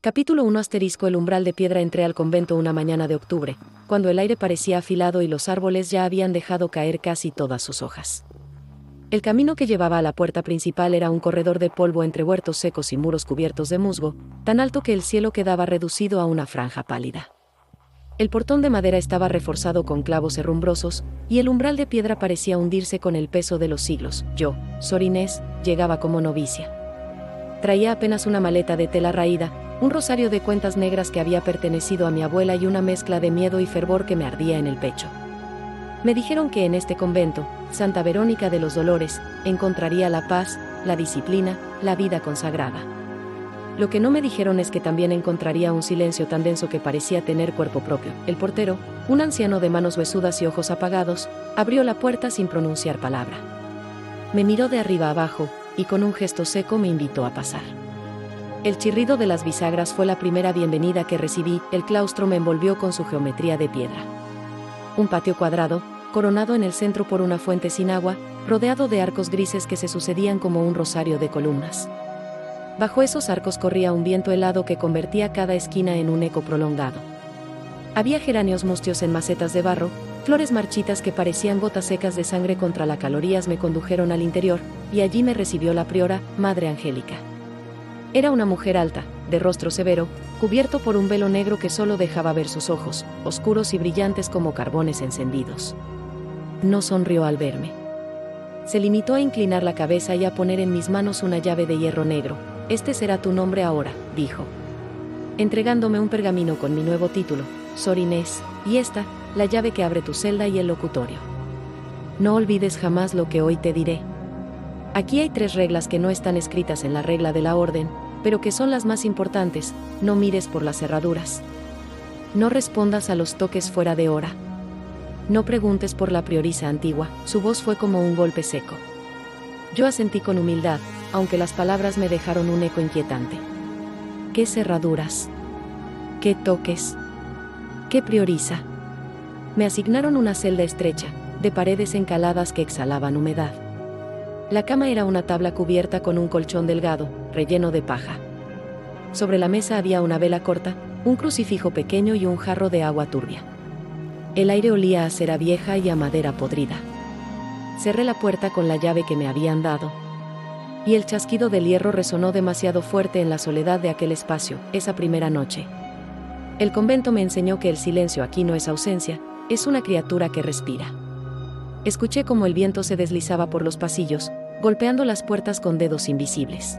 Capítulo 1 * El umbral de piedra. Entré al convento una mañana de octubre, cuando el aire parecía afilado y los árboles ya habían dejado caer casi todas sus hojas. El camino que llevaba a la puerta principal era un corredor de polvo entre huertos secos y muros cubiertos de musgo, tan alto que el cielo quedaba reducido a una franja pálida. El portón de madera estaba reforzado con clavos herrumbrosos, y el umbral de piedra parecía hundirse con el peso de los siglos. Yo, Sor Inés, llegaba como novicia. Traía apenas una maleta de tela raída, un rosario de cuentas negras que había pertenecido a mi abuela y una mezcla de miedo y fervor que me ardía en el pecho. Me dijeron que en este convento, Santa Verónica de los Dolores, encontraría la paz, la disciplina, la vida consagrada. Lo que no me dijeron es que también encontraría un silencio tan denso que parecía tener cuerpo propio. El portero, un anciano de manos huesudas y ojos apagados, abrió la puerta sin pronunciar palabra. Me miró de arriba abajo, y con un gesto seco me invitó a pasar. El chirrido de las bisagras fue la primera bienvenida que recibí. El claustro me envolvió con su geometría de piedra. Un patio cuadrado, coronado en el centro por una fuente sin agua, rodeado de arcos grises que se sucedían como un rosario de columnas. Bajo esos arcos corría un viento helado que convertía cada esquina en un eco prolongado. Había geranios mustios en macetas de barro, flores marchitas que parecían gotas secas de sangre contra la calorías. Me condujeron al interior, y allí me recibió la priora, Madre Angélica. Era una mujer alta, de rostro severo, cubierto por un velo negro que solo dejaba ver sus ojos, oscuros y brillantes como carbones encendidos. No sonrió al verme. Se limitó a inclinar la cabeza y a poner en mis manos una llave de hierro negro. «Este será tu nombre ahora», dijo, entregándome un pergamino con mi nuevo título, Sor Inés, y esta, la llave que abre tu celda y el locutorio. No olvides jamás lo que hoy te diré. Aquí hay 3 reglas que no están escritas en la regla de la orden, pero que son las más importantes. No mires por las cerraduras. No respondas a los toques fuera de hora. No preguntes por la priorisa antigua. Su voz fue como un golpe seco. Yo asentí con humildad, aunque las palabras me dejaron un eco inquietante. ¿Qué cerraduras? ¿Qué toques? ¿Qué priorisa? Me asignaron una celda estrecha, de paredes encaladas que exhalaban humedad. La cama era una tabla cubierta con un colchón delgado, relleno de paja. Sobre la mesa había una vela corta, un crucifijo pequeño y un jarro de agua turbia. El aire olía a cera vieja y a madera podrida. Cerré la puerta con la llave que me habían dado. Y el chasquido del hierro resonó demasiado fuerte en la soledad de aquel espacio, esa primera noche. El convento me enseñó que el silencio aquí no es ausencia, es una criatura que respira. Escuché cómo el viento se deslizaba por los pasillos, golpeando las puertas con dedos invisibles.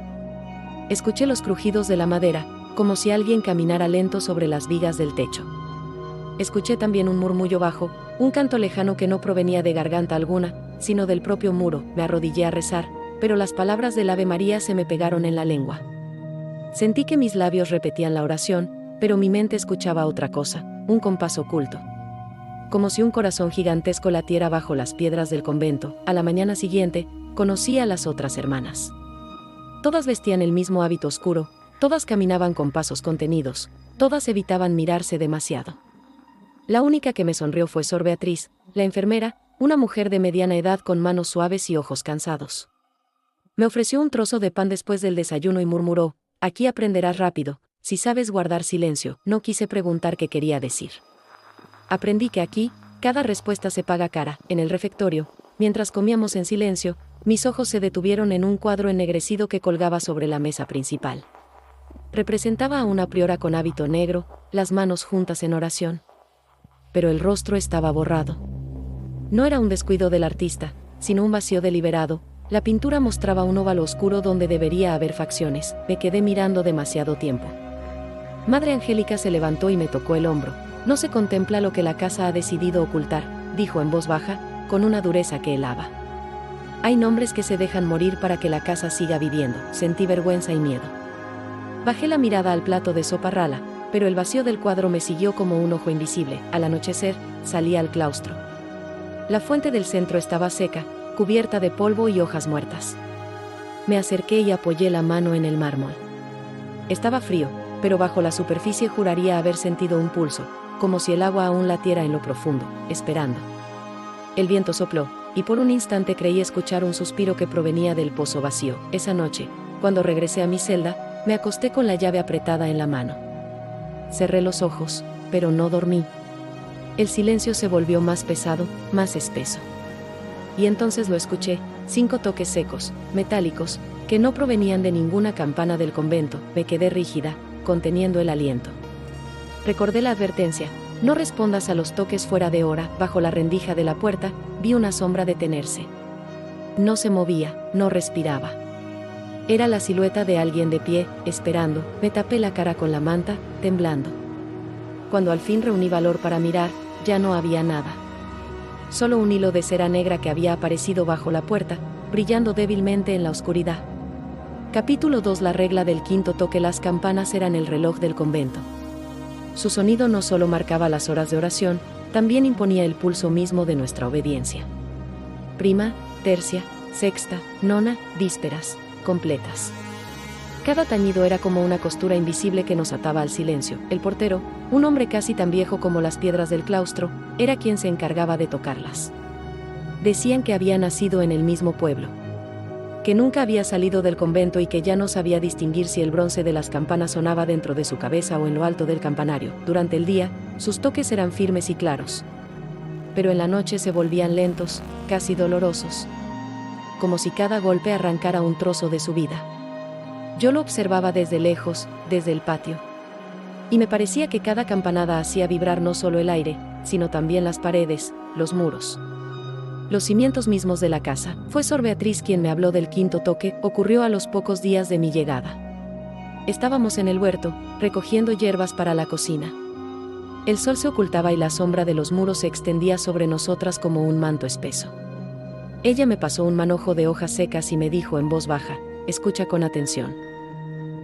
Escuché los crujidos de la madera, como si alguien caminara lento sobre las vigas del techo. Escuché también un murmullo bajo, un canto lejano que no provenía de garganta alguna, sino del propio muro. Me arrodillé a rezar, pero las palabras del Ave María se me pegaron en la lengua. Sentí que mis labios repetían la oración, pero mi mente escuchaba otra cosa, un compás oculto. Como si un corazón gigantesco latiera bajo las piedras del convento. A la mañana siguiente, conocí a las otras hermanas. Todas vestían el mismo hábito oscuro, todas caminaban con pasos contenidos, todas evitaban mirarse demasiado. La única que me sonrió fue Sor Beatriz, la enfermera, una mujer de mediana edad con manos suaves y ojos cansados. Me ofreció un trozo de pan después del desayuno y murmuró: «Aquí aprenderás rápido, si sabes guardar silencio». No quise preguntar qué quería decir. Aprendí que aquí, cada respuesta se paga cara. En el refectorio, mientras comíamos en silencio, mis ojos se detuvieron en un cuadro ennegrecido que colgaba sobre la mesa principal. Representaba a una priora con hábito negro, las manos juntas en oración. Pero el rostro estaba borrado. No era un descuido del artista, sino un vacío deliberado. La pintura mostraba un óvalo oscuro donde debería haber facciones. Me quedé mirando demasiado tiempo. Madre Angélica se levantó y me tocó el hombro. «No se contempla lo que la casa ha decidido ocultar», dijo en voz baja, con una dureza que helaba. «Hay nombres que se dejan morir para que la casa siga viviendo». Sentí vergüenza y miedo. Bajé la mirada al plato de sopa rala, pero el vacío del cuadro me siguió como un ojo invisible. Al anochecer, salí al claustro. La fuente del centro estaba seca, cubierta de polvo y hojas muertas. Me acerqué y apoyé la mano en el mármol. Estaba frío, pero bajo la superficie juraría haber sentido un pulso, como si el agua aún latiera en lo profundo, esperando. El viento sopló, y por un instante creí escuchar un suspiro que provenía del pozo vacío. Esa noche, cuando regresé a mi celda, me acosté con la llave apretada en la mano. Cerré los ojos, pero no dormí. El silencio se volvió más pesado, más espeso. Y entonces lo escuché, 5 toques secos, metálicos, que no provenían de ninguna campana del convento. Me quedé rígida, conteniendo el aliento. Recordé la advertencia: no respondas a los toques fuera de hora. Bajo la rendija de la puerta, vi una sombra detenerse. No se movía, no respiraba. Era la silueta de alguien de pie, esperando. Me tapé la cara con la manta, temblando. Cuando al fin reuní valor para mirar, ya no había nada. Solo un hilo de cera negra que había aparecido bajo la puerta, brillando débilmente en la oscuridad. Capítulo 2. La regla del 5º toque. Las campanas eran el reloj del convento. Su sonido no solo marcaba las horas de oración, también imponía el pulso mismo de nuestra obediencia. Prima, tercia, sexta, nona, vísperas, completas. Cada tañido era como una costura invisible que nos ataba al silencio. El portero, un hombre casi tan viejo como las piedras del claustro, era quien se encargaba de tocarlas. Decían que había nacido en el mismo pueblo, que nunca había salido del convento y que ya no sabía distinguir si el bronce de las campanas sonaba dentro de su cabeza o en lo alto del campanario. Durante el día, sus toques eran firmes y claros, pero en la noche se volvían lentos, casi dolorosos, como si cada golpe arrancara un trozo de su vida. Yo lo observaba desde lejos, desde el patio, y me parecía que cada campanada hacía vibrar no solo el aire, sino también las paredes, los muros, los cimientos mismos de la casa. Fue Sor Beatriz quien me habló del 5º toque. Ocurrió a los pocos días de mi llegada. Estábamos en el huerto, recogiendo hierbas para la cocina. El sol se ocultaba y la sombra de los muros se extendía sobre nosotras como un manto espeso. Ella me pasó un manojo de hojas secas y me dijo en voz baja: escucha con atención.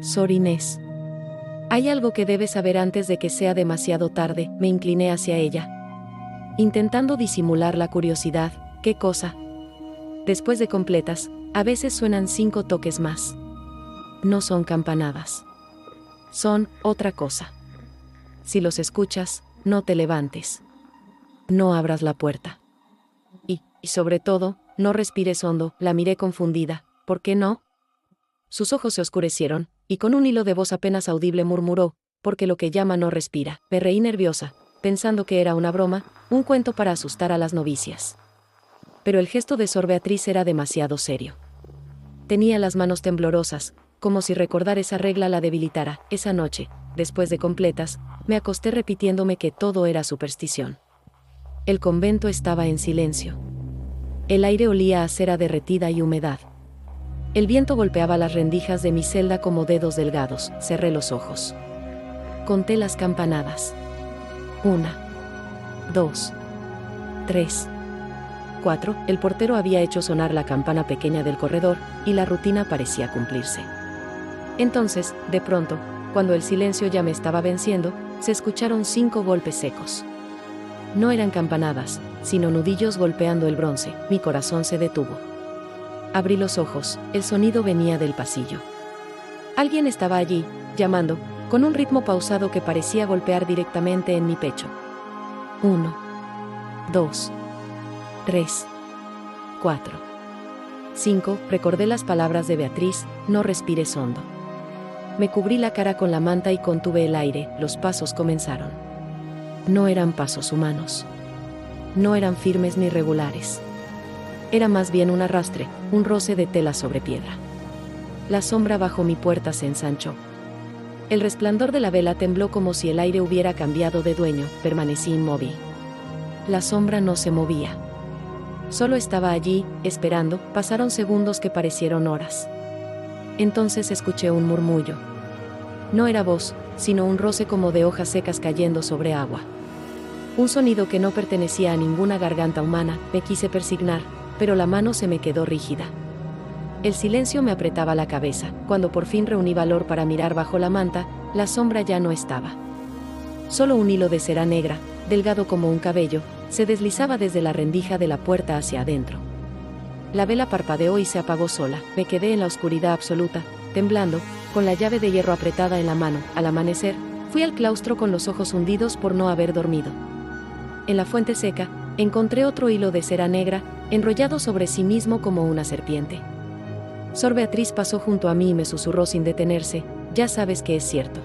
Sor Inés, hay algo que debes saber antes de que sea demasiado tarde. Me incliné hacia ella, intentando disimular la curiosidad. ¿Qué cosa? Después de completas, a veces suenan 5 toques más. No son campanadas. Son otra cosa. Si los escuchas, no te levantes. No abras la puerta. Y sobre todo, no respires hondo. La miré confundida. ¿Por qué no? Sus ojos se oscurecieron, y con un hilo de voz apenas audible murmuró: porque lo que llama no respira. Me reí nerviosa, pensando que era una broma, un cuento para asustar a las novicias. Pero el gesto de Sor Beatriz era demasiado serio. Tenía las manos temblorosas, como si recordar esa regla la debilitara. Esa noche, después de completas, me acosté repitiéndome que todo era superstición. El convento estaba en silencio. El aire olía a cera derretida y humedad. El viento golpeaba las rendijas de mi celda como dedos delgados. Cerré los ojos. Conté las campanadas. 1, 2, 3, 4. El portero había hecho sonar la campana pequeña del corredor, y la rutina parecía cumplirse. Entonces, de pronto, cuando el silencio ya me estaba venciendo, se escucharon 5 golpes secos. No eran campanadas, sino nudillos golpeando el bronce. Mi corazón se detuvo. Abrí los ojos. El sonido venía del pasillo. Alguien estaba allí, llamando, con un ritmo pausado que parecía golpear directamente en mi pecho. 1, 2, 3, 4, 5. Recordé las palabras de Beatriz: no respires hondo. Me cubrí la cara con la manta y contuve el aire. Los pasos comenzaron. No eran pasos humanos. No eran firmes ni regulares. Era más bien un arrastre, un roce de tela sobre piedra. La sombra bajo mi puerta se ensanchó. El resplandor de la vela tembló como si el aire hubiera cambiado de dueño. Permanecí inmóvil. La sombra no se movía. Solo estaba allí, esperando. Pasaron segundos que parecieron horas. Entonces escuché un murmullo. No era voz, sino un roce como de hojas secas cayendo sobre agua. Un sonido que no pertenecía a ninguna garganta humana. Me quise persignar, pero la mano se me quedó rígida. El silencio me apretaba la cabeza. Cuando por fin reuní valor para mirar bajo la manta, la sombra ya no estaba. Solo un hilo de cera negra, delgado como un cabello, se deslizaba desde la rendija de la puerta hacia adentro. La vela parpadeó y se apagó sola. Me quedé en la oscuridad absoluta, temblando, con la llave de hierro apretada en la mano. Al amanecer, fui al claustro con los ojos hundidos por no haber dormido. En la fuente seca, encontré otro hilo de cera negra, enrollado sobre sí mismo como una serpiente. Sor Beatriz pasó junto a mí y me susurró sin detenerse: Ya sabes que es cierto.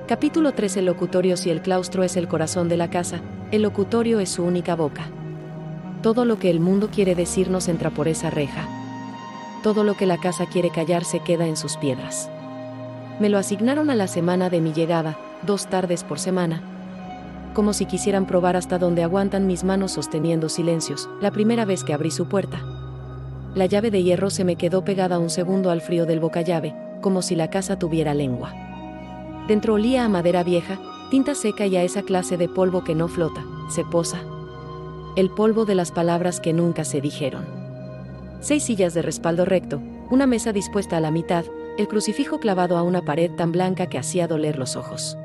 Capítulo 3. El locutorio. Si el claustro es el corazón de la casa, el locutorio es su única boca. Todo lo que el mundo quiere decirnos entra por esa reja. Todo lo que la casa quiere callar se queda en sus piedras. Me lo asignaron a la semana de mi llegada, 2 tardes por semana. Como si quisieran probar hasta dónde aguantan mis manos sosteniendo silencios, la primera vez que abrí su puerta. La llave de hierro se me quedó pegada un segundo al frío del bocallave, como si la casa tuviera lengua. Dentro olía a madera vieja, tinta seca y a esa clase de polvo que no flota, se posa. El polvo de las palabras que nunca se dijeron. 6 sillas de respaldo recto, una mesa dispuesta a la mitad, el crucifijo clavado a una pared tan blanca que hacía doler los ojos.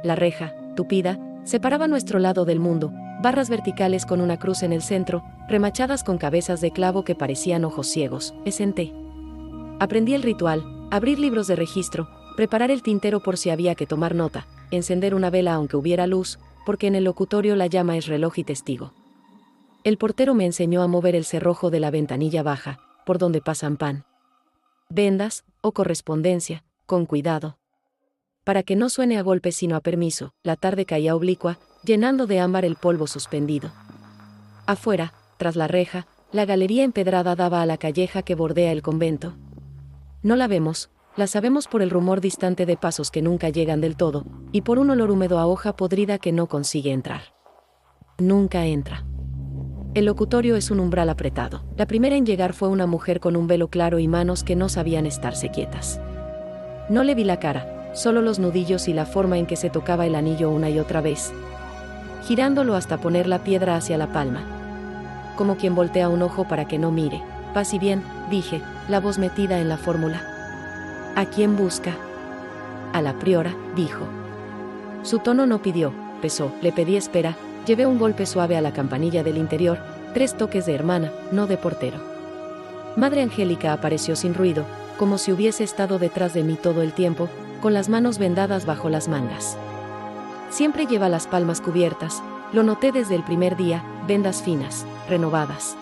La reja, tupida, separaba nuestro lado del mundo, barras verticales con una cruz en el centro, remachadas con cabezas de clavo que parecían ojos ciegos. Me senté. Aprendí el ritual, abrir libros de registro, preparar el tintero por si había que tomar nota, encender una vela aunque hubiera luz, porque en el locutorio la llama es reloj y testigo. El portero me enseñó a mover el cerrojo de la ventanilla baja, por donde pasan pan, vendas o correspondencia, con cuidado. Para que no suene a golpe sino a permiso, la tarde caía oblicua, llenando de ámbar el polvo suspendido. Afuera, tras la reja, la galería empedrada daba a la calleja que bordea el convento. No la vemos, la sabemos por el rumor distante de pasos que nunca llegan del todo, y por un olor húmedo a hoja podrida que no consigue entrar. Nunca entra. El locutorio es un umbral apretado. La primera en llegar fue una mujer con un velo claro y manos que no sabían estarse quietas. No le vi la cara, solo los nudillos y la forma en que se tocaba el anillo una y otra vez, girándolo hasta poner la piedra hacia la palma. Como quien voltea un ojo para que no mire. Paz y bien, dije, la voz metida en la fórmula. ¿A quién busca? A la priora, dijo. Su tono no pidió, pesó, le pedí espera, llevé un golpe suave a la campanilla del interior, 3 toques de hermana, no de portero. Madre Angélica apareció sin ruido, como si hubiese estado detrás de mí todo el tiempo, con las manos vendadas bajo las mangas. Siempre lleva las palmas cubiertas, lo noté desde el primer día, vendas finas, renovadas.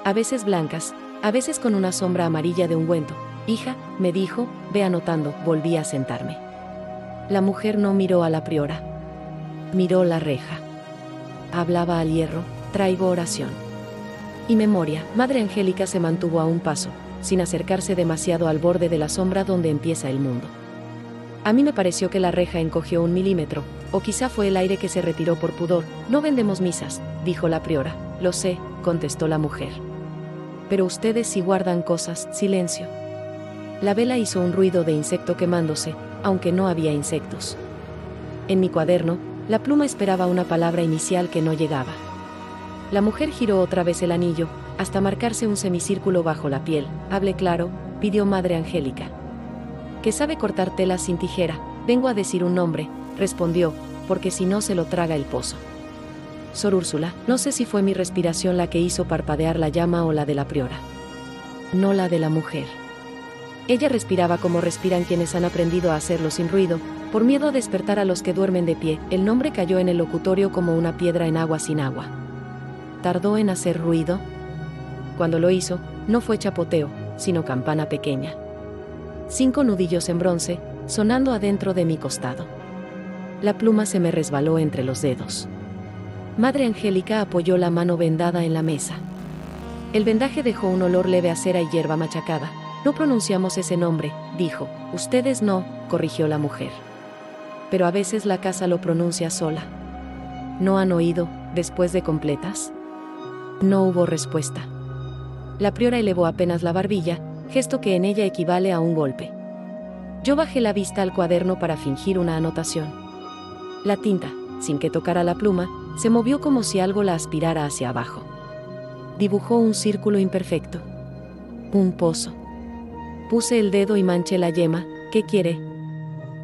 A veces blancas, a veces con una sombra amarilla de ungüento. Hija, me dijo, ve anotando, volví a sentarme. La mujer no miró a la priora. Miró la reja. Hablaba al hierro, traigo oración. Y memoria. Madre Angélica se mantuvo a un paso, sin acercarse demasiado al borde de la sombra donde empieza el mundo. A mí me pareció que la reja encogió 1 milímetro, o quizá fue el aire que se retiró por pudor. No vendemos misas, dijo la priora. Lo sé, contestó la mujer. Pero ustedes sí guardan cosas. Silencio. La vela hizo un ruido de insecto quemándose, aunque no había insectos. En mi cuaderno, la pluma esperaba una palabra inicial que no llegaba. La mujer giró otra vez el anillo, hasta marcarse un semicírculo bajo la piel. Hable claro, pidió Madre Angélica. Que sabe cortar telas sin tijera. Vengo a decir un nombre, respondió, porque si no se lo traga el pozo. Sor Úrsula. No sé si fue mi respiración la que hizo parpadear la llama o la de la priora. No la de la mujer. Ella respiraba como respiran quienes han aprendido a hacerlo sin ruido, por miedo a despertar a los que duermen de pie. El nombre cayó en el locutorio como una piedra en agua sin agua. ¿Tardó en hacer ruido? Cuando lo hizo, no fue chapoteo, sino campana pequeña. 5 nudillos en bronce, sonando adentro de mi costado. La pluma se me resbaló entre los dedos. Madre Angélica apoyó la mano vendada en la mesa. El vendaje dejó un olor leve a cera y hierba machacada. No pronunciamos ese nombre, dijo. Ustedes no, corrigió la mujer. Pero a veces la casa lo pronuncia sola. ¿No han oído, después de completas? No hubo respuesta. La priora elevó apenas la barbilla, gesto que en ella equivale a un golpe. Yo bajé la vista al cuaderno para fingir una anotación. La tinta, sin que tocara la pluma, se movió como si algo la aspirara hacia abajo. Dibujó un círculo imperfecto. Un pozo. Puse el dedo y manché la yema. ¿Qué quiere?,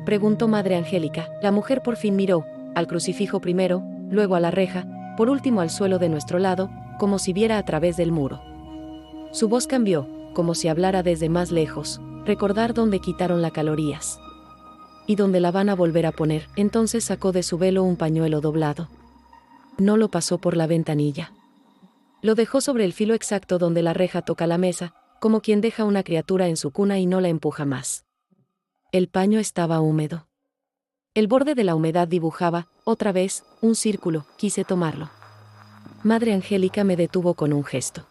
preguntó Madre Angélica. La mujer por fin miró, al crucifijo primero, luego a la reja, por último al suelo de nuestro lado, como si viera a través del muro. Su voz cambió, como si hablara desde más lejos. Recordar dónde quitaron las calorías. Y dónde la van a volver a poner. Entonces sacó de su velo un pañuelo doblado. No lo pasó por la ventanilla. Lo dejó sobre el filo exacto donde la reja toca la mesa, como quien deja una criatura en su cuna y no la empuja más. El paño estaba húmedo. El borde de la humedad dibujaba, otra vez, un círculo. Quise tomarlo. Madre Angélica me detuvo con un gesto.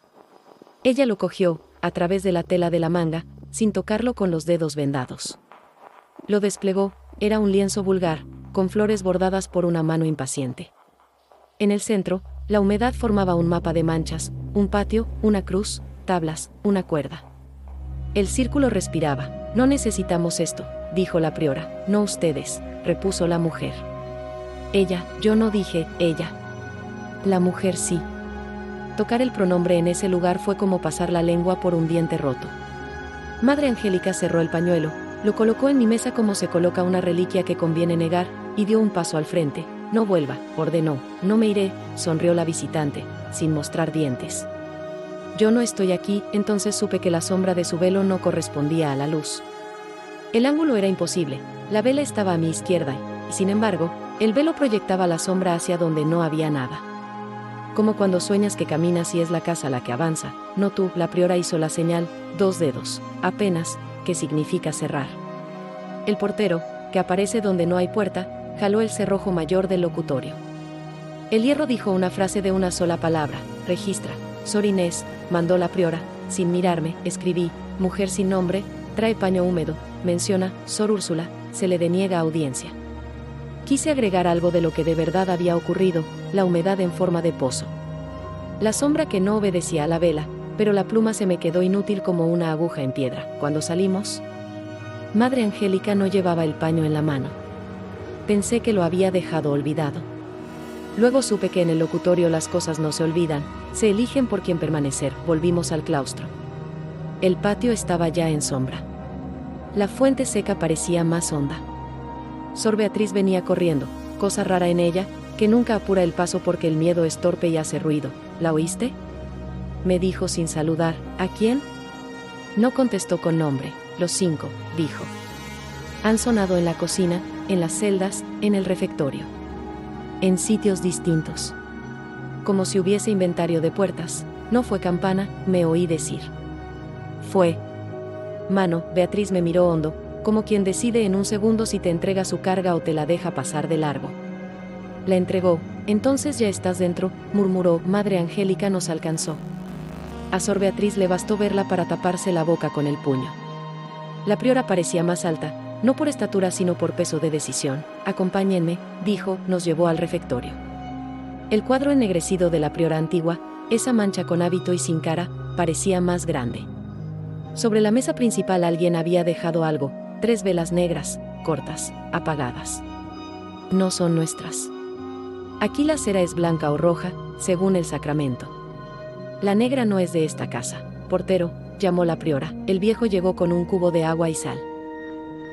Ella lo cogió, a través de la tela de la manga, sin tocarlo con los dedos vendados. Lo desplegó, era un lienzo vulgar, con flores bordadas por una mano impaciente. En el centro, la humedad formaba un mapa de manchas, un patio, una cruz, tablas, una cuerda. El círculo respiraba. No necesitamos esto, dijo la priora. No ustedes, repuso la mujer. Ella, yo no dije, ella. La mujer sí. Tocar el pronombre en ese lugar fue como pasar la lengua por un diente roto. Madre Angélica cerró el pañuelo, lo colocó en mi mesa como se coloca una reliquia que conviene negar, y dio un paso al frente. No vuelva, ordenó. No me iré, sonrió la visitante, sin mostrar dientes. Yo no estoy aquí, entonces supe que la sombra de su velo no correspondía a la luz. El ángulo era imposible, la vela estaba a mi izquierda, y sin embargo, el velo proyectaba la sombra hacia donde no había nada. Como cuando sueñas que caminas y es la casa la que avanza, no tú, la priora hizo la señal, 2 dedos, apenas, que significa cerrar. El portero, que aparece donde no hay puerta, jaló el cerrojo mayor del locutorio. El hierro dijo una frase de una sola palabra, registra. Sor Inés, mandó la priora, sin mirarme, escribí, mujer sin nombre, trae paño húmedo, menciona, Sor Úrsula, se le deniega audiencia. Quise agregar algo de lo que de verdad había ocurrido, la humedad en forma de pozo. La sombra que no obedecía a la vela, pero la pluma se me quedó inútil como una aguja en piedra. Cuando salimos, Madre Angélica no llevaba el paño en la mano. Pensé que lo había dejado olvidado. Luego supe que en el locutorio las cosas no se olvidan, se eligen por quién permanecer. Volvimos al claustro. El patio estaba ya en sombra. La fuente seca parecía más honda. Sor Beatriz venía corriendo, cosa rara en ella, que nunca apura el paso porque el miedo es torpe y hace ruido. ¿La oíste?, me dijo sin saludar. ¿A quién? No contestó con nombre. Los 5, dijo. Han sonado en la cocina, en las celdas, en el refectorio. En sitios distintos. Como si hubiese inventario de puertas. No fue campana, me oí decir. Fue mano. Beatriz me miró hondo, como quien decide en un segundo si te entrega su carga o te la deja pasar de largo. La entregó. Entonces ya estás dentro, murmuró. Madre Angélica nos alcanzó. A Sor Beatriz le bastó verla para taparse la boca con el puño. La priora parecía más alta, no por estatura sino por peso de decisión. Acompáñenme, dijo, nos llevó al refectorio. El cuadro ennegrecido de la priora antigua, esa mancha con hábito y sin cara, parecía más grande. Sobre la mesa principal alguien había dejado algo, 3 velas negras, cortas, apagadas. No son nuestras. Aquí la cera es blanca o roja, según el sacramento. La negra no es de esta casa. Portero, llamó la priora. El viejo llegó con un cubo de agua y sal.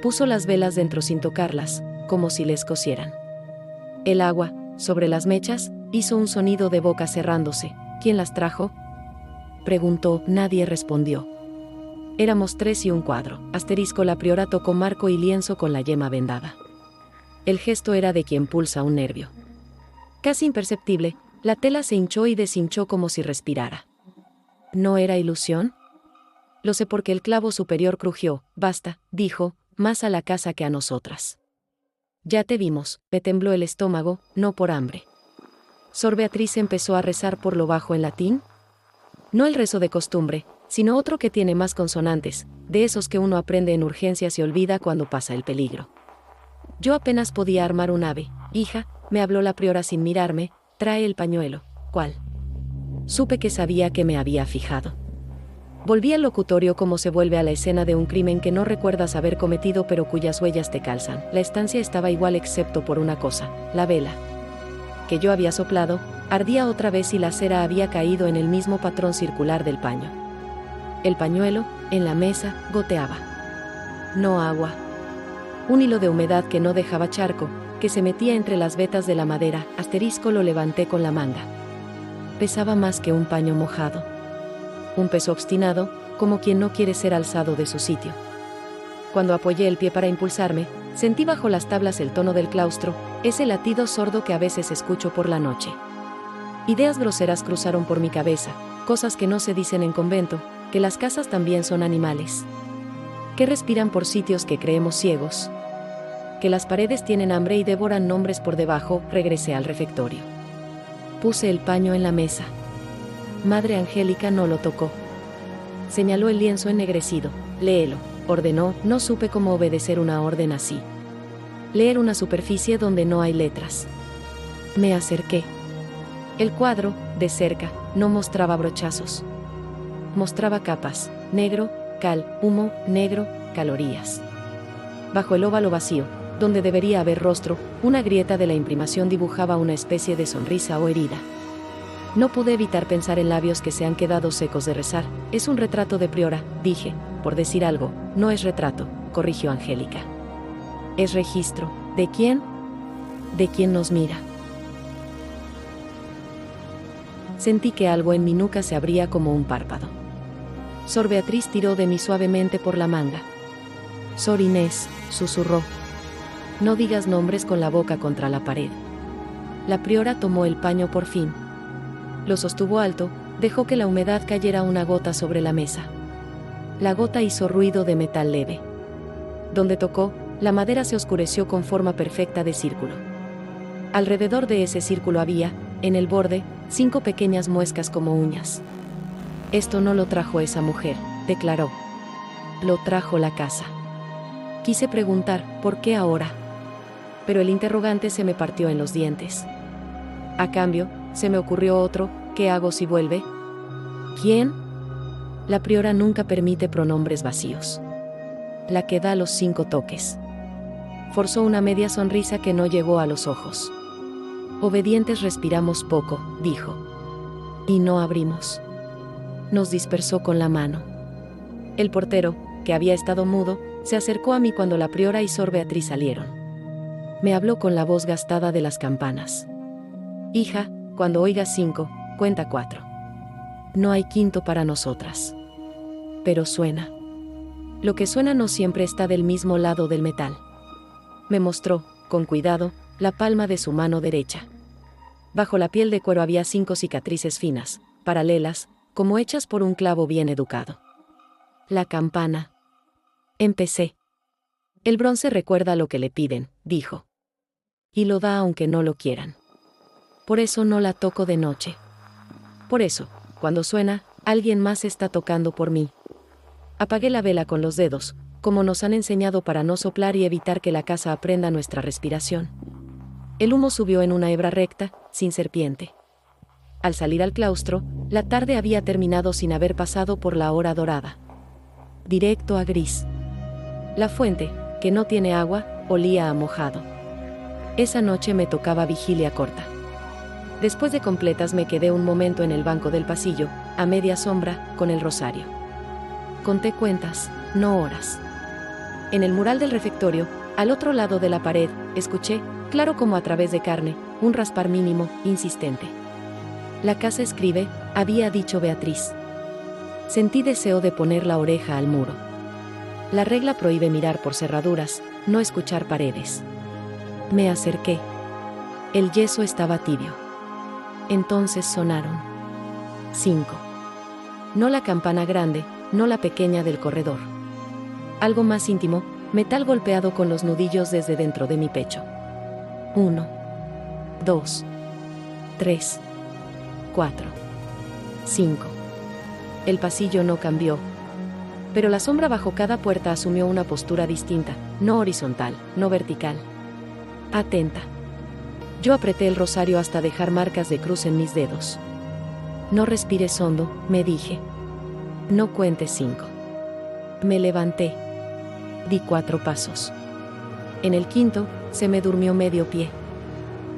Puso las velas dentro sin tocarlas, como si les cocieran. El agua, sobre las mechas, hizo un sonido de boca cerrándose. ¿Quién las trajo?, preguntó. Nadie respondió. Éramos 3 y un cuadro. Asterisco. La priora tocó marco y lienzo con la yema vendada. El gesto era de quien pulsa un nervio. Casi imperceptible, la tela se hinchó y deshinchó como si respirara. ¿No era ilusión? Lo sé porque el clavo superior crujió. Basta, dijo, más a la casa que a nosotras. Ya te vimos. Me tembló el estómago, no por hambre. Sor Beatriz empezó a rezar por lo bajo en latín. No el rezo de costumbre, sino otro que tiene más consonantes, de esos que uno aprende en urgencias y olvida cuando pasa el peligro. Yo apenas podía armar un ave. Hija, me habló la priora sin mirarme, trae el pañuelo. ¿Cuál? Supe que sabía que me había fijado. Volví al locutorio como se vuelve a la escena de un crimen que no recuerdas haber cometido pero cuyas huellas te calzan. La estancia estaba igual excepto por una cosa, la vela que yo había soplado, ardía otra vez y la cera había caído en el mismo patrón circular del paño. El pañuelo, en la mesa, goteaba. No agua. Un hilo de humedad que no dejaba charco, que se metía entre las vetas de la madera. Asterisco. Lo levanté con la manga. Pesaba más que un paño mojado. Un peso obstinado, como quien no quiere ser alzado de su sitio. Cuando apoyé el pie para impulsarme, sentí bajo las tablas el tono del claustro, ese latido sordo que a veces escucho por la noche. Ideas groseras cruzaron por mi cabeza, cosas que no se dicen en convento, que las casas también son animales. que respiran por sitios que creemos ciegos, que las paredes tienen hambre y devoran nombres por debajo. Regresé al refectorio. Puse el paño en la mesa. Madre Angélica no lo tocó. Señaló el lienzo ennegrecido. Léelo, ordenó. No supe cómo obedecer una orden así. Leer una superficie donde no hay letras. Me acerqué. El cuadro, de cerca, no mostraba brochazos. Mostraba capas, negro, cal, humo, negro, calorías. Bajo el óvalo vacío, donde debería haber rostro, una grieta de la imprimación dibujaba una especie de sonrisa o herida. No pude evitar pensar en labios que se han quedado secos de rezar. Es un retrato de Priora, dije, por decir algo. No es retrato, corrigió Angélica. Es registro. ¿De quién? De quién nos mira. Sentí que algo en mi nuca se abría como un párpado. Sor Beatriz tiró de mí suavemente por la manga. Sor Inés, susurró. No digas nombres con la boca contra la pared. La priora tomó el paño por fin. Lo sostuvo alto, dejó que la humedad cayera una gota sobre la mesa. La gota hizo ruido de metal leve. Donde tocó, la madera se oscureció con forma perfecta de círculo. Alrededor de ese círculo había, en el borde, 5 pequeñas muescas como uñas. Esto no lo trajo esa mujer, declaró. Lo trajo la casa. Quise preguntar, ¿por qué ahora? Pero el interrogante se me partió en los dientes. A cambio, se me ocurrió otro. ¿Qué hago si vuelve? ¿Quién? La priora nunca permite pronombres vacíos. La que da los 5 toques. Forzó una media sonrisa que no llegó a los ojos. Obedientes respiramos poco, dijo. Y no abrimos. Nos dispersó con la mano. El portero, que había estado mudo, se acercó a mí cuando la priora y Sor Beatriz salieron. Me habló con la voz gastada de las campanas. Hija, cuando oigas 5, cuenta 4. No hay quinto para nosotras. Pero suena. Lo que suena no siempre está del mismo lado del metal. Me mostró, con cuidado, la palma de su mano derecha. Bajo la piel de cuero había 5 cicatrices finas, paralelas, como hechas por un clavo bien educado. La campana. Empecé. El bronce recuerda lo que le piden, dijo. Y lo da aunque no lo quieran. Por eso no la toco de noche. Por eso, cuando suena, alguien más está tocando por mí. Apagué la vela con los dedos, como nos han enseñado para no soplar y evitar que la casa aprenda nuestra respiración. El humo subió en una hebra recta, sin serpiente. Al salir al claustro, la tarde había terminado sin haber pasado por la hora dorada. Directo a gris. La fuente, que no tiene agua, olía a mojado. Esa noche me tocaba vigilia corta. Después de completas me quedé un momento en el banco del pasillo, a media sombra, con el rosario. Conté cuentas, no horas. En el mural del refectorio, al otro lado de la pared, escuché, claro como a través de carne, un raspar mínimo, insistente. La casa escribe, había dicho Beatriz. Sentí deseo de poner la oreja al muro. La regla prohíbe mirar por cerraduras, no escuchar paredes. Me acerqué. El yeso estaba tibio. Entonces sonaron. 5. No la campana grande, no la pequeña del corredor. Algo más íntimo, metal golpeado con los nudillos desde dentro de mi pecho. 1, 2, 3, 4, 5. El pasillo no cambió. Pero la sombra bajo cada puerta asumió una postura distinta, no horizontal, no vertical. Atenta. Yo apreté el rosario hasta dejar marcas de cruz en mis dedos. No respires hondo, me dije. No cuentes 5. Me levanté. Di 4 pasos. En el quinto, se me durmió medio pie.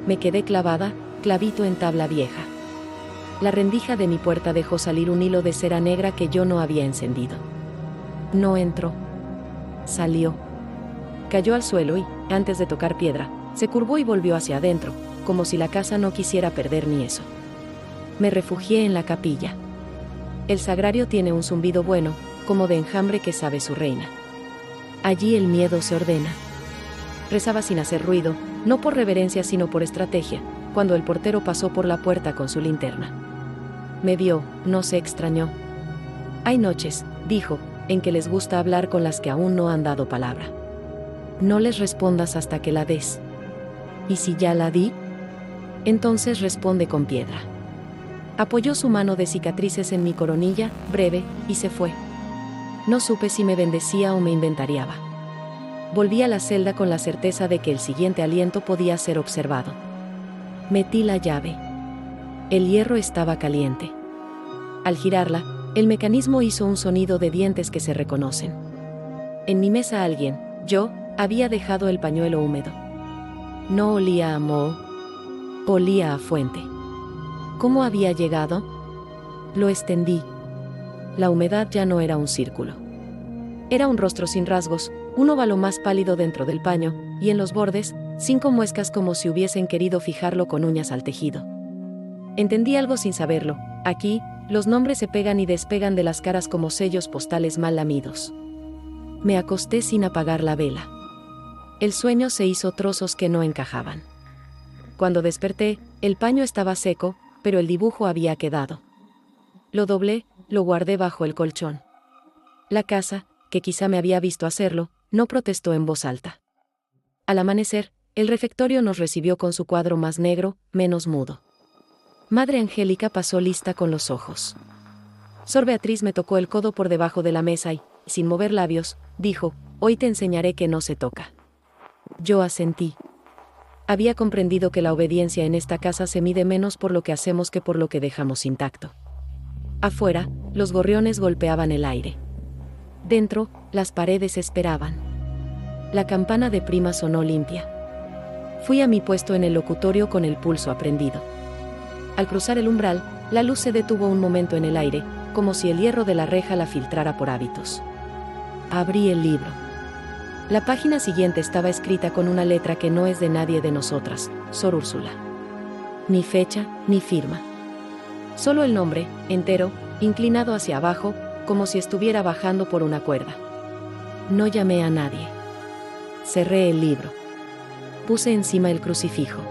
Me quedé clavada, clavito en tabla vieja. La rendija de mi puerta dejó salir un hilo de cera negra que yo no había encendido. No entró. Salió. Cayó al suelo y, antes de tocar piedra, se curvó y volvió hacia adentro, como si la casa no quisiera perder ni eso. Me refugié en la capilla. El sagrario tiene un zumbido bueno, como de enjambre que sabe su reina. Allí el miedo se ordena. Rezaba sin hacer ruido, no por reverencia sino por estrategia, cuando el portero pasó por la puerta con su linterna. Me vio, no se extrañó. Hay noches, dijo, en que les gusta hablar con las que aún no han dado palabra. No les respondas hasta que la des. ¿Y si ya la di? Entonces responde con piedra. Apoyó su mano de cicatrices en mi coronilla, breve, y se fue. No supe si me bendecía o me inventariaba. Volví a la celda con la certeza de que el siguiente aliento podía ser observado. Metí la llave. El hierro estaba caliente. Al girarla, el mecanismo hizo un sonido de dientes que se reconocen. En mi mesa alguien, yo, había dejado el pañuelo húmedo. No olía a moho. Olía a fuente. ¿Cómo había llegado? Lo extendí. La humedad ya no era un círculo. Era un rostro sin rasgos, un óvalo más pálido dentro del paño, y en los bordes, 5 muescas como si hubiesen querido fijarlo con uñas al tejido. Entendí algo sin saberlo. Aquí, los nombres se pegan y despegan de las caras como sellos postales mal lamidos. Me acosté sin apagar la vela. El sueño se hizo trozos que no encajaban. Cuando desperté, el paño estaba seco, pero el dibujo había quedado. Lo doblé, lo guardé bajo el colchón. La casa, que quizá me había visto hacerlo, no protestó en voz alta. Al amanecer, el refectorio nos recibió con su cuadro más negro, menos mudo. Madre Angélica pasó lista con los ojos. Sor Beatriz me tocó el codo por debajo de la mesa y, sin mover labios, dijo: «Hoy te enseñaré que no se toca». Yo asentí. Había comprendido que la obediencia en esta casa se mide menos por lo que hacemos que por lo que dejamos intacto. Afuera, los gorriones golpeaban el aire. Dentro, las paredes esperaban. La campana de prima sonó limpia. Fui a mi puesto en el locutorio con el pulso aprendido. Al cruzar el umbral, la luz se detuvo un momento en el aire, como si el hierro de la reja la filtrara por hábitos. Abrí el libro. La página siguiente estaba escrita con una letra que no es de nadie de nosotras, Sor Úrsula. Ni fecha, ni firma. Solo el nombre, entero, inclinado hacia abajo, como si estuviera bajando por una cuerda. No llamé a nadie. Cerré el libro. Puse encima el crucifijo.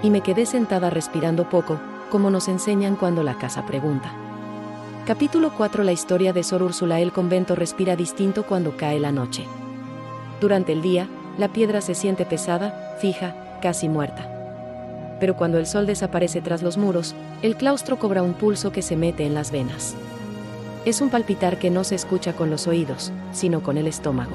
Y me quedé sentada respirando poco, como nos enseñan cuando la casa pregunta. Capítulo 4. La historia de Sor Úrsula. El convento respira distinto cuando cae la noche. Durante el día, la piedra se siente pesada, fija, casi muerta. Pero cuando el sol desaparece tras los muros, el claustro cobra un pulso que se mete en las venas. Es un palpitar que no se escucha con los oídos, sino con el estómago.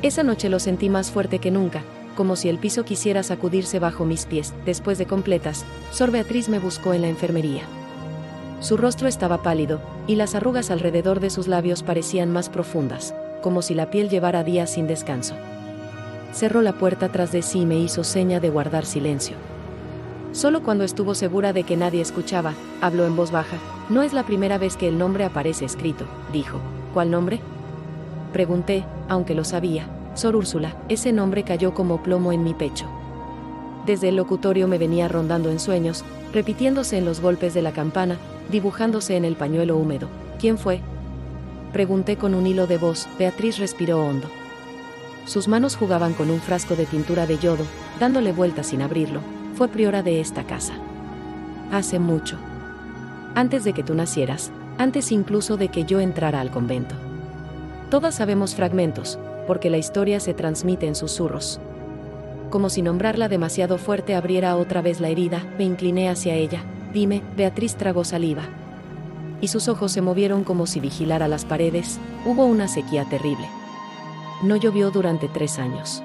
Esa noche lo sentí más fuerte que nunca, como si el piso quisiera sacudirse bajo mis pies. Después de completas, Sor Beatriz me buscó en la enfermería. Su rostro estaba pálido, y las arrugas alrededor de sus labios parecían más profundas, como si la piel llevara días sin descanso. Cerró la puerta tras de sí y me hizo seña de guardar silencio. Solo cuando estuvo segura de que nadie escuchaba, habló en voz baja. «No es la primera vez que el nombre aparece escrito», dijo. «¿Cuál nombre?». Pregunté, aunque lo sabía. «Sor Úrsula». Ese nombre cayó como plomo en mi pecho. Desde el locutorio me venía rondando en sueños, repitiéndose en los golpes de la campana, dibujándose en el pañuelo húmedo. «¿Quién fue?». Pregunté con un hilo de voz. Beatriz respiró hondo. Sus manos jugaban con un frasco de tintura de yodo, dándole vueltas sin abrirlo. «Fue priora de esta casa. Hace mucho. Antes de que tú nacieras, antes incluso de que yo entrara al convento. Todas sabemos fragmentos, porque la historia se transmite en susurros». Como si nombrarla demasiado fuerte abriera otra vez la herida, me incliné hacia ella. «Dime». Beatriz tragó saliva. Y sus ojos se movieron como si vigilara las paredes. Hubo una sequía terrible. No llovió durante 3 años.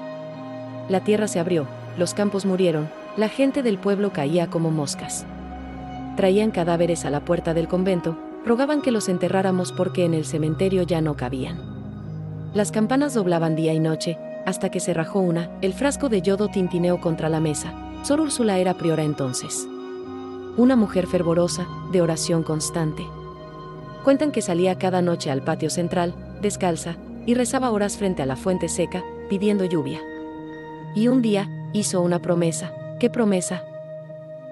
La tierra se abrió, los campos murieron, la gente del pueblo caía como moscas. Traían cadáveres a la puerta del convento, rogaban que los enterráramos porque en el cementerio ya no cabían. Las campanas doblaban día y noche, hasta que se rajó una. El frasco de yodo tintineó contra la mesa. Sor Úrsula era priora entonces. Una mujer fervorosa, de oración constante. Cuentan que salía cada noche al patio central, descalza, y rezaba horas frente a la fuente seca, pidiendo lluvia. Y un día, hizo una promesa. «¿Qué promesa?».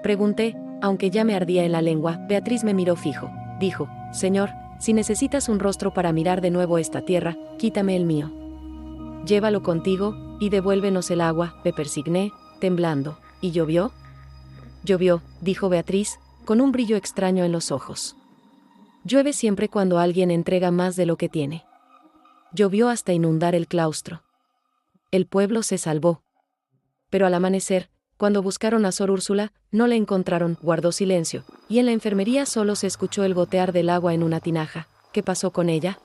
Pregunté, aunque ya me ardía en la lengua. Beatriz me miró fijo. Dijo: «Señor, si necesitas un rostro para mirar de nuevo esta tierra, quítame el mío. Llévalo contigo, y devuélvenos el agua». Me persigné, temblando. «¿Y llovió?». «Llovió», dijo Beatriz, con un brillo extraño en los ojos. Llueve siempre cuando alguien entrega más de lo que tiene. Llovió hasta inundar el claustro. El pueblo se salvó. Pero al amanecer, cuando buscaron a Sor Úrsula, no la encontraron, guardó silencio, y en la enfermería solo se escuchó el gotear del agua en una tinaja. ¿Qué pasó con ella?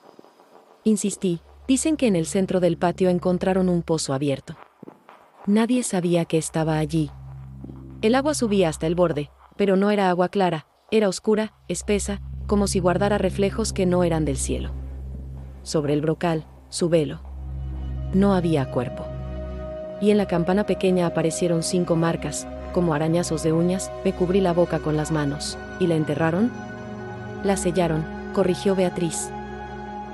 Insistí. Dicen que en el centro del patio encontraron un pozo abierto. Nadie sabía que estaba allí. El agua subía hasta el borde, pero no era agua clara, era oscura, espesa, como si guardara reflejos que no eran del cielo. Sobre el brocal, su velo. No había cuerpo. Y en la campana pequeña aparecieron 5 marcas, como arañazos de uñas. Me cubrí la boca con las manos. ¿Y la enterraron? La sellaron, corrigió Beatriz.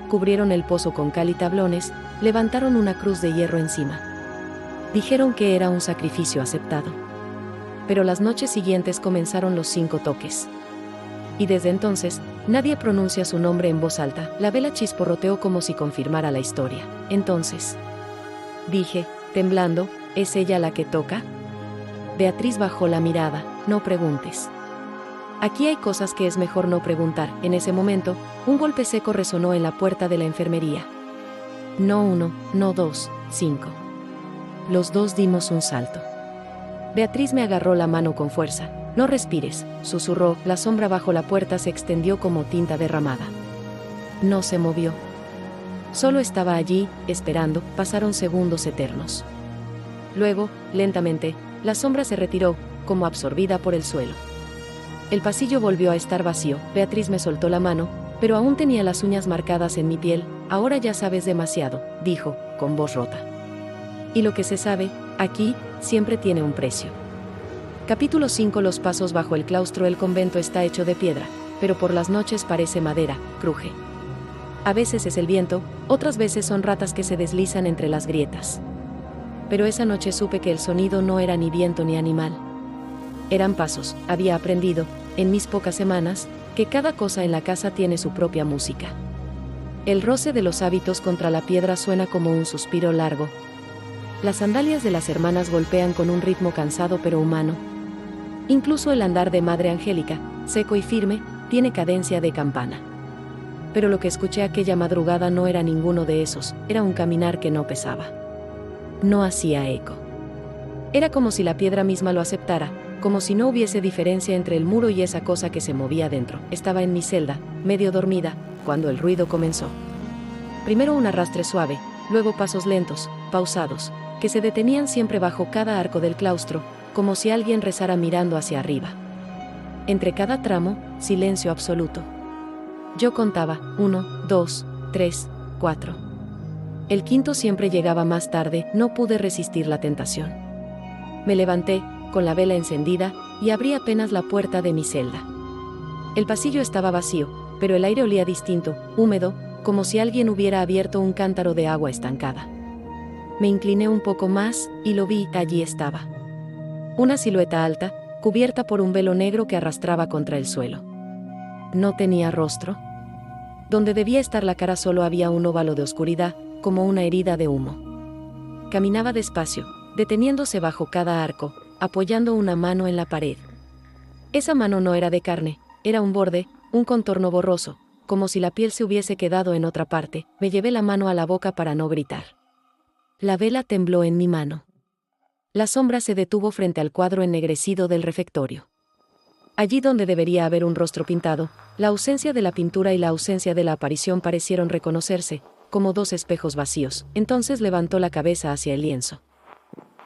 Cubrieron el pozo con cal y tablones, levantaron una cruz de hierro encima. Dijeron que era un sacrificio aceptado. Pero las noches siguientes comenzaron los 5 toques. Y desde entonces, nadie pronuncia su nombre en voz alta. La vela chisporroteó como si confirmara la historia. Entonces, dije, temblando, ¿es ella la que toca? Beatriz bajó la mirada. No preguntes. Aquí hay cosas que es mejor no preguntar. En ese momento, un golpe seco resonó en la puerta de la enfermería. No 1, no 2, 5. Los 2 dimos un salto. Beatriz me agarró la mano con fuerza. No respires, susurró. La sombra bajo la puerta se extendió como tinta derramada. No se movió. Solo estaba allí, esperando. Pasaron segundos eternos. Luego, lentamente, la sombra se retiró, como absorbida por el suelo. El pasillo volvió a estar vacío. Beatriz me soltó la mano, pero aún tenía las uñas marcadas en mi piel. Ahora ya sabes demasiado, dijo, con voz rota. Y lo que se sabe, aquí, siempre tiene un precio. Capítulo 5. Los pasos bajo el claustro. El convento está hecho de piedra, pero por las noches parece madera, cruje. A veces es el viento, otras veces son ratas que se deslizan entre las grietas. Pero esa noche supe que el sonido no era ni viento ni animal. Eran pasos. Había aprendido, en mis pocas semanas, que cada cosa en la casa tiene su propia música. El roce de los hábitos contra la piedra suena como un suspiro largo. Las sandalias de las hermanas golpean con un ritmo cansado pero humano. Incluso el andar de Madre Angélica, seco y firme, tiene cadencia de campana. Pero lo que escuché aquella madrugada no era ninguno de esos, era un caminar que no pesaba. No hacía eco. Era como si la piedra misma lo aceptara, como si no hubiese diferencia entre el muro y esa cosa que se movía dentro. Estaba en mi celda, medio dormida, cuando el ruido comenzó. Primero un arrastre suave, luego pasos lentos, pausados, que se detenían siempre bajo cada arco del claustro, como si alguien rezara mirando hacia arriba. Entre cada tramo, silencio absoluto. Yo contaba, 1, 2, 3, 4. El quinto siempre llegaba más tarde. No pude resistir la tentación. Me levanté, con la vela encendida, y abrí apenas la puerta de mi celda. El pasillo estaba vacío, pero el aire olía distinto, húmedo, como si alguien hubiera abierto un cántaro de agua estancada. Me incliné un poco más, y lo vi. Allí estaba. Una silueta alta, cubierta por un velo negro que arrastraba contra el suelo. No tenía rostro. Donde debía estar la cara solo había un óvalo de oscuridad, como una herida de humo. Caminaba despacio, deteniéndose bajo cada arco, apoyando una mano en la pared. Esa mano no era de carne, era un borde, un contorno borroso, como si la piel se hubiese quedado en otra parte. Me llevé la mano a la boca para no gritar. La vela tembló en mi mano. La sombra se detuvo frente al cuadro ennegrecido del refectorio. Allí donde debería haber un rostro pintado, la ausencia de la pintura y la ausencia de la aparición parecieron reconocerse, como 2 espejos vacíos. Entonces levantó la cabeza hacia el lienzo.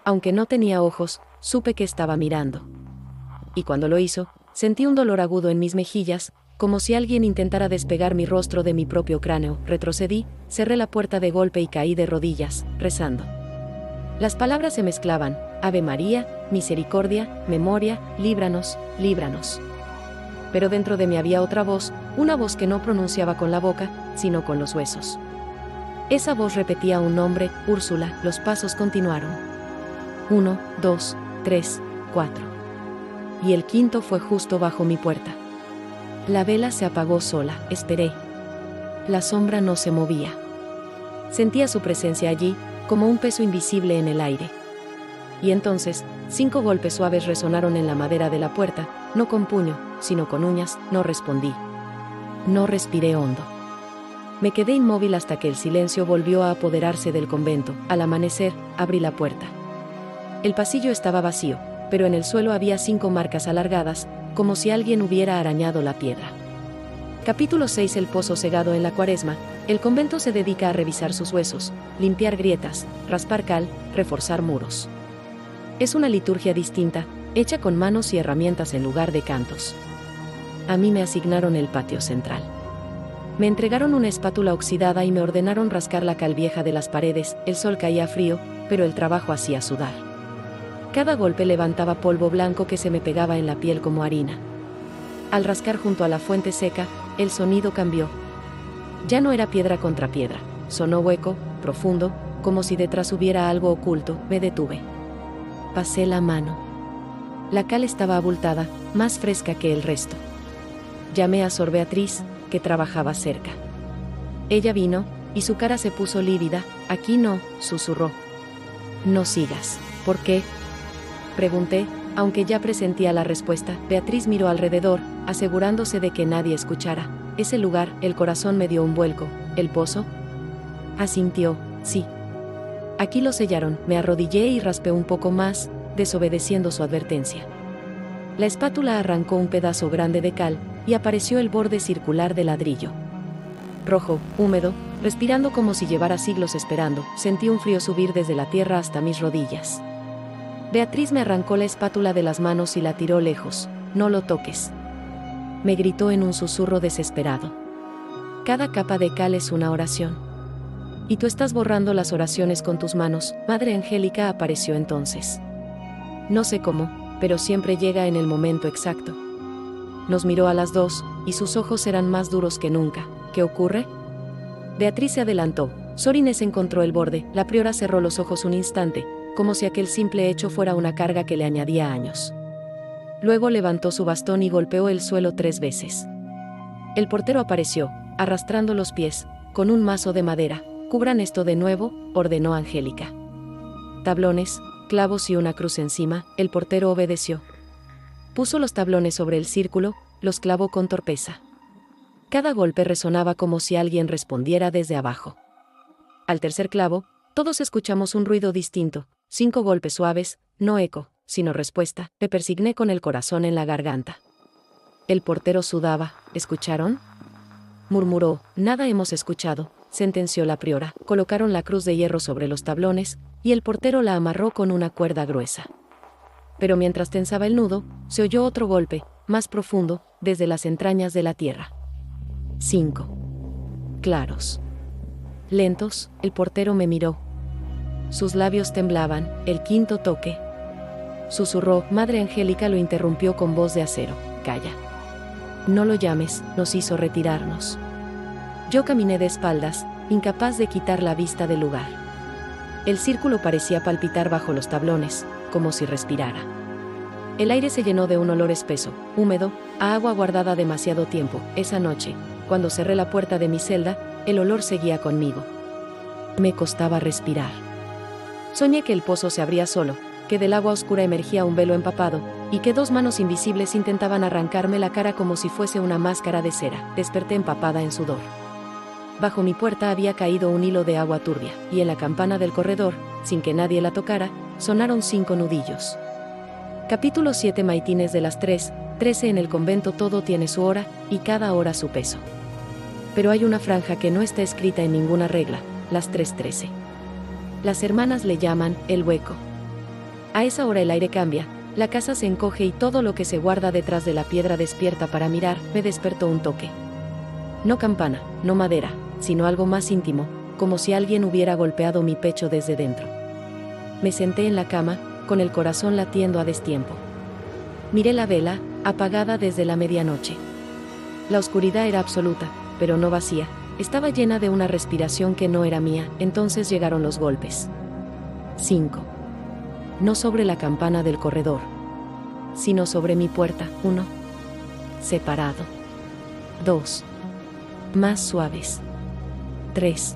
Aunque no tenía ojos, supe que estaba mirando. Y cuando lo hizo, sentí un dolor agudo en mis mejillas, como si alguien intentara despegar mi rostro de mi propio cráneo. Retrocedí, cerré la puerta de golpe y caí de rodillas, rezando. Las palabras se mezclaban: Ave María, misericordia, memoria, líbranos, líbranos. Pero dentro de mí había otra voz, una voz que no pronunciaba con la boca, sino con los huesos. Esa voz repetía un nombre: Úrsula. Los pasos continuaron. 1, 2, 3, 4. Y el quinto fue justo bajo mi puerta. La vela se apagó sola. Esperé. La sombra no se movía. Sentía su presencia allí, como un peso invisible en el aire. Y entonces, 5 golpes suaves resonaron en la madera de la puerta, no con puño, sino con uñas. No respondí. No respiré hondo. Me quedé inmóvil hasta que el silencio volvió a apoderarse del convento. Al amanecer, abrí la puerta. El pasillo estaba vacío, pero en el suelo había 5 marcas alargadas, como si alguien hubiera arañado la piedra. Capítulo 6. El pozo cegado. En la Cuaresma, el convento se dedica a revisar sus huesos, limpiar grietas, raspar cal, reforzar muros. Es una liturgia distinta, hecha con manos y herramientas en lugar de cantos. A mí me asignaron el patio central. Me entregaron una espátula oxidada y me ordenaron rascar la cal vieja de las paredes. El sol caía frío, pero el trabajo hacía sudar. Cada golpe levantaba polvo blanco que se me pegaba en la piel como harina. Al rascar junto a la fuente seca, el sonido cambió. Ya no era piedra contra piedra, sonó hueco, profundo, como si detrás hubiera algo oculto. Me detuve. Pasé la mano. La cal estaba abultada, más fresca que el resto. Llamé a Sor Beatriz, que trabajaba cerca. Ella vino, y su cara se puso lívida. Aquí no, susurró. No sigas. ¿Por qué? Pregunté, aunque ya presentía la respuesta. Beatriz miró alrededor, asegurándose de que nadie escuchara. Ese lugar, el corazón me dio un vuelco. ¿El pozo? Asintió, sí. Aquí lo sellaron. Me arrodillé y raspé un poco más, desobedeciendo su advertencia. La espátula arrancó un pedazo grande de cal, y apareció el borde circular de ladrillo. Rojo, húmedo, respirando como si llevara siglos esperando, sentí un frío subir desde la tierra hasta mis rodillas. Beatriz me arrancó la espátula de las manos y la tiró lejos. No lo toques. Me gritó en un susurro desesperado. Cada capa de cal es una oración. Y tú estás borrando las oraciones con tus manos. Madre Angélica apareció entonces. No sé cómo, pero siempre llega en el momento exacto. Nos miró a las dos, y sus ojos eran más duros que nunca. ¿Qué ocurre? Beatriz se adelantó. Sor Inés encontró el borde. La priora cerró los ojos un instante, como si aquel simple hecho fuera una carga que le añadía años. Luego levantó su bastón y golpeó el suelo 3 veces. El portero apareció, arrastrando los pies, con un mazo de madera. Cubran esto de nuevo, ordenó Angélica. Tablones, clavos y una cruz encima. El portero obedeció. Puso los tablones sobre el círculo, los clavó con torpeza. Cada golpe resonaba como si alguien respondiera desde abajo. Al tercer clavo, todos escuchamos un ruido distinto, 5 golpes suaves, no eco, sino respuesta. Me persigné con el corazón en la garganta. El portero sudaba. ¿Escucharon? Murmuró. Nada hemos escuchado, sentenció la priora. Colocaron la cruz de hierro sobre los tablones, y el portero la amarró con una cuerda gruesa. Pero mientras tensaba el nudo, se oyó otro golpe, más profundo, desde las entrañas de la tierra. 5. Claros. Lentos, el portero me miró. Sus labios temblaban. El 5.º toque. Susurró. Madre Angélica lo interrumpió con voz de acero. Calla. No lo llames, nos hizo retirarnos. Yo caminé de espaldas, incapaz de quitar la vista del lugar. El círculo parecía palpitar bajo los tablones, como si respirara. El aire se llenó de un olor espeso, húmedo, a agua guardada demasiado tiempo. Esa noche, cuando cerré la puerta de mi celda, el olor seguía conmigo. Me costaba respirar. Soñé que el pozo se abría solo, que del agua oscura emergía un velo empapado, y que 2 manos invisibles intentaban arrancarme la cara como si fuese una máscara de cera. Desperté empapada en sudor. Bajo mi puerta había caído un hilo de agua turbia, y en la campana del corredor, sin que nadie la tocara, sonaron 5 nudillos. Capítulo 7. Maitines de las 3:13. En el convento todo tiene su hora, y cada hora su peso. Pero hay una franja que no está escrita en ninguna regla, las 3:13. Las hermanas le llaman el hueco. A esa hora el aire cambia, la casa se encoge y todo lo que se guarda detrás de la piedra despierta para mirar. Me despertó un toque. No campana, no madera, sino algo más íntimo, como si alguien hubiera golpeado mi pecho desde dentro. Me senté en la cama, con el corazón latiendo a destiempo. Miré la vela, apagada desde la medianoche. La oscuridad era absoluta, pero no vacía, estaba llena de una respiración que no era mía. Entonces llegaron los golpes. 5. No sobre la campana del corredor, sino sobre mi puerta. 1. Separado. 2. Más suaves. 3.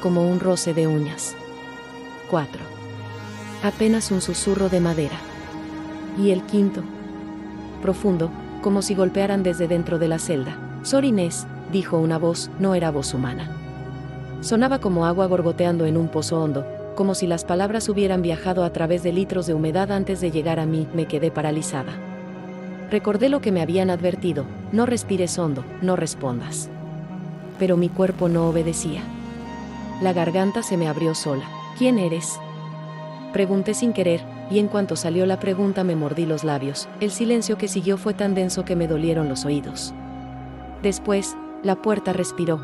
Como un roce de uñas. 4. Apenas un susurro de madera. Y el 5.º. Profundo, como si golpearan desde dentro de la celda. Sor Inés, dijo una voz, no era voz humana. Sonaba como agua gorgoteando en un pozo hondo, como si las palabras hubieran viajado a través de litros de humedad antes de llegar a mí. Me quedé paralizada. Recordé lo que me habían advertido, no respires hondo, no respondas. Pero mi cuerpo no obedecía. La garganta se me abrió sola. ¿Quién eres?, pregunté sin querer, y en cuanto salió la pregunta me mordí los labios. El silencio que siguió fue tan denso que me dolieron los oídos. Después, la puerta respiró.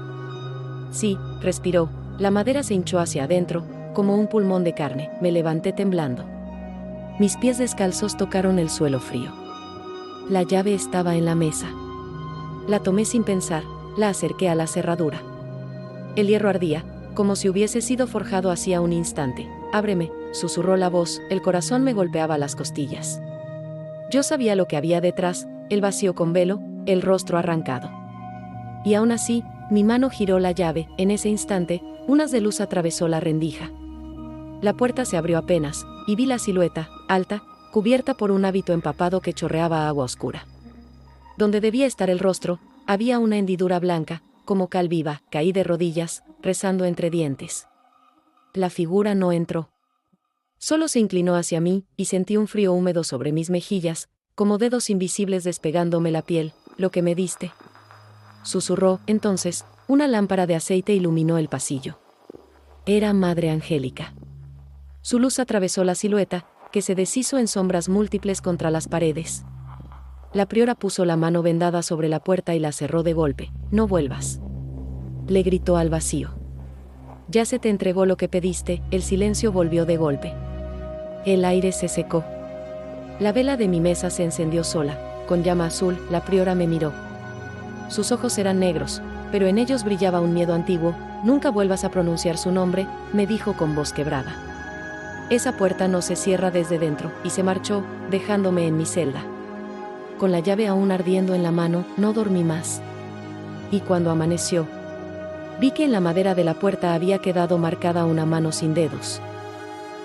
Sí, respiró. La madera se hinchó hacia adentro, como un pulmón de carne. Me levanté temblando. Mis pies descalzos tocaron el suelo frío. La llave estaba en la mesa. La tomé sin pensar, la acerqué a la cerradura. El hierro ardía, como si hubiese sido forjado hacía un instante. «Ábreme», susurró la voz, el corazón me golpeaba las costillas. Yo sabía lo que había detrás, el vacío con velo, el rostro arrancado. Y aún así, mi mano giró la llave. En ese instante, un haz de luz atravesó la rendija. La puerta se abrió apenas, y vi la silueta, alta, cubierta por un hábito empapado que chorreaba agua oscura. Donde debía estar el rostro, había una hendidura blanca, como cal viva. Caí de rodillas, rezando entre dientes. La figura no entró. Solo se inclinó hacia mí, y sentí un frío húmedo sobre mis mejillas, como dedos invisibles despegándome la piel. «Lo que me diste», susurró. Entonces, una lámpara de aceite iluminó el pasillo. Era Madre Angélica. Su luz atravesó la silueta, que se deshizo en sombras múltiples contra las paredes. La priora puso la mano vendada sobre la puerta y la cerró de golpe. «No vuelvas», le gritó al vacío. «Ya se te entregó lo que pediste». El silencio volvió de golpe. El aire se secó. La vela de mi mesa se encendió sola, con llama azul. La priora me miró. Sus ojos eran negros, pero en ellos brillaba un miedo antiguo. «Nunca vuelvas a pronunciar su nombre», me dijo con voz quebrada. «Esa puerta no se cierra desde dentro», y se marchó, dejándome en mi celda. Con la llave aún ardiendo en la mano, no dormí más. Y cuando amaneció, vi que en la madera de la puerta había quedado marcada una mano sin dedos.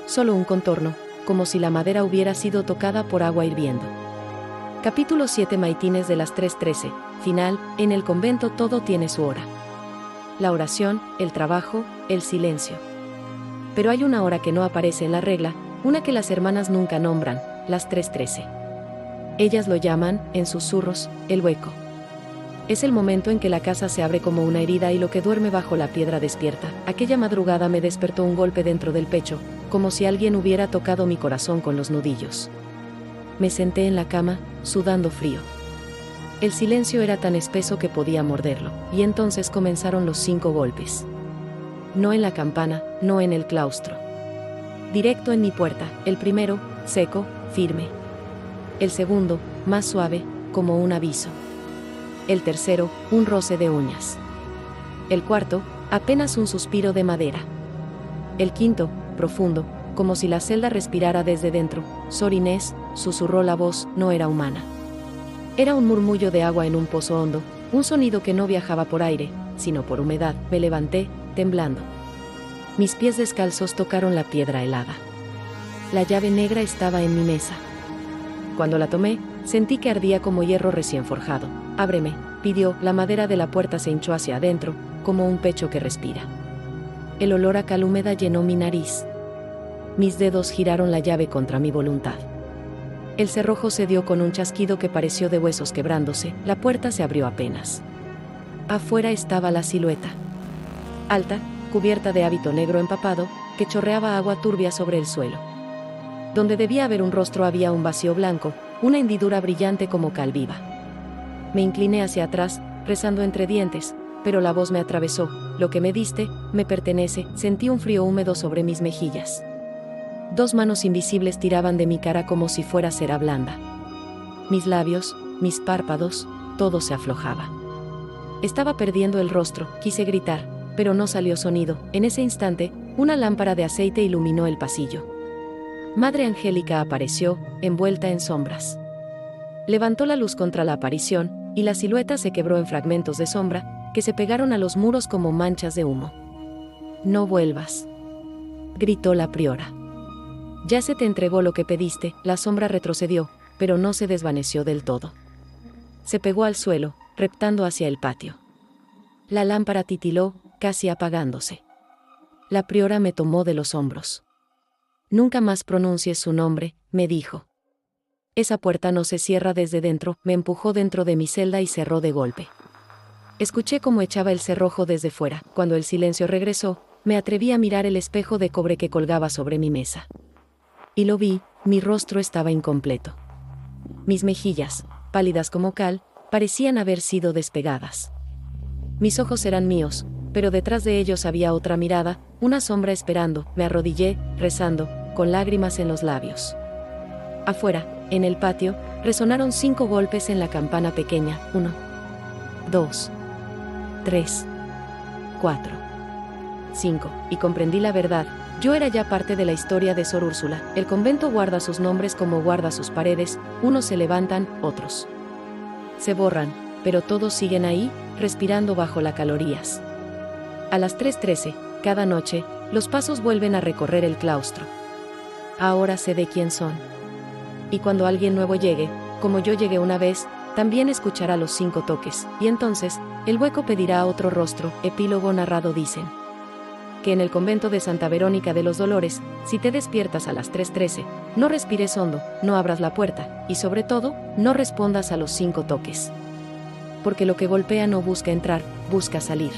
Solo un contorno, como si la madera hubiera sido tocada por agua hirviendo. Capítulo 7. Maitines de las 3:13. Final. En el convento todo tiene su hora. La oración, el trabajo, el silencio. Pero hay una hora que no aparece en la regla, una que las hermanas nunca nombran, las 3:13. Ellas lo llaman, en susurros, el hueco. Es el momento en que la casa se abre como una herida y lo que duerme bajo la piedra despierta. Aquella madrugada me despertó un golpe dentro del pecho, como si alguien hubiera tocado mi corazón con los nudillos. Me senté en la cama, sudando frío. El silencio era tan espeso que podía morderlo, y entonces comenzaron los 5 golpes. No en la campana, no en el claustro. Directo en mi puerta. El primero, seco, firme. El segundo, más suave, como un aviso. El tercero, un roce de uñas. El cuarto, apenas un suspiro de madera. El quinto, profundo, como si la celda respirara desde dentro. «Sor Inés», susurró la voz, no era humana. Era un murmullo de agua en un pozo hondo, un sonido que no viajaba por aire, sino por humedad. Me levanté, temblando. Mis pies descalzos tocaron la piedra helada. La llave negra estaba en mi mesa. Cuando la tomé, sentí que ardía como hierro recién forjado. «Ábreme», pidió. La madera de la puerta se hinchó hacia adentro, como un pecho que respira. El olor a cal húmeda llenó mi nariz. Mis dedos giraron la llave contra mi voluntad. El cerrojo cedió con un chasquido que pareció de huesos quebrándose. La puerta se abrió apenas. Afuera estaba la silueta. Alta, cubierta de hábito negro empapado, que chorreaba agua turbia sobre el suelo. Donde debía haber un rostro había un vacío blanco, una hendidura brillante como cal viva. Me incliné hacia atrás, rezando entre dientes, pero la voz me atravesó. «Lo que me diste, me pertenece». Sentí un frío húmedo sobre mis mejillas. 2 manos invisibles tiraban de mi cara como si fuera cera blanda. Mis labios, mis párpados, todo se aflojaba. Estaba perdiendo el rostro. Quise gritar, pero no salió sonido. En ese instante, una lámpara de aceite iluminó el pasillo. Madre Angélica apareció, envuelta en sombras. Levantó la luz contra la aparición, y la silueta se quebró en fragmentos de sombra, que se pegaron a los muros como manchas de humo. «No vuelvas», gritó la priora. «Ya se te entregó lo que pediste». La sombra retrocedió, pero no se desvaneció del todo. Se pegó al suelo, reptando hacia el patio. La lámpara titiló, casi apagándose. La priora me tomó de los hombros. «Nunca más pronuncies su nombre», me dijo. «Esa puerta no se cierra desde dentro», me empujó dentro de mi celda y cerró de golpe. Escuché cómo echaba el cerrojo desde fuera. Cuando el silencio regresó, me atreví a mirar el espejo de cobre que colgaba sobre mi mesa. Y lo vi, mi rostro estaba incompleto. Mis mejillas, pálidas como cal, parecían haber sido despegadas. Mis ojos eran míos, pero detrás de ellos había otra mirada, una sombra esperando. Me arrodillé, rezando, con lágrimas en los labios. Afuera, en el patio, resonaron 5 golpes en la campana pequeña. 1, 2, 3, 4, 5, y comprendí la verdad. Yo era ya parte de la historia de Sor Úrsula. El convento guarda sus nombres como guarda sus paredes, unos se levantan, otros se borran, pero todos siguen ahí, respirando bajo las calorías. A las 3:13, cada noche, los pasos vuelven a recorrer el claustro. Ahora sé de quién son. Y cuando alguien nuevo llegue, como yo llegué una vez, también escuchará los 5 toques, y entonces, el hueco pedirá a otro rostro. Epílogo narrado. Dicen que en el convento de Santa Verónica de los Dolores, si te despiertas a las 3:13, no respires hondo, no abras la puerta, y sobre todo, no respondas a los 5 toques. Porque lo que golpea no busca entrar, busca salir.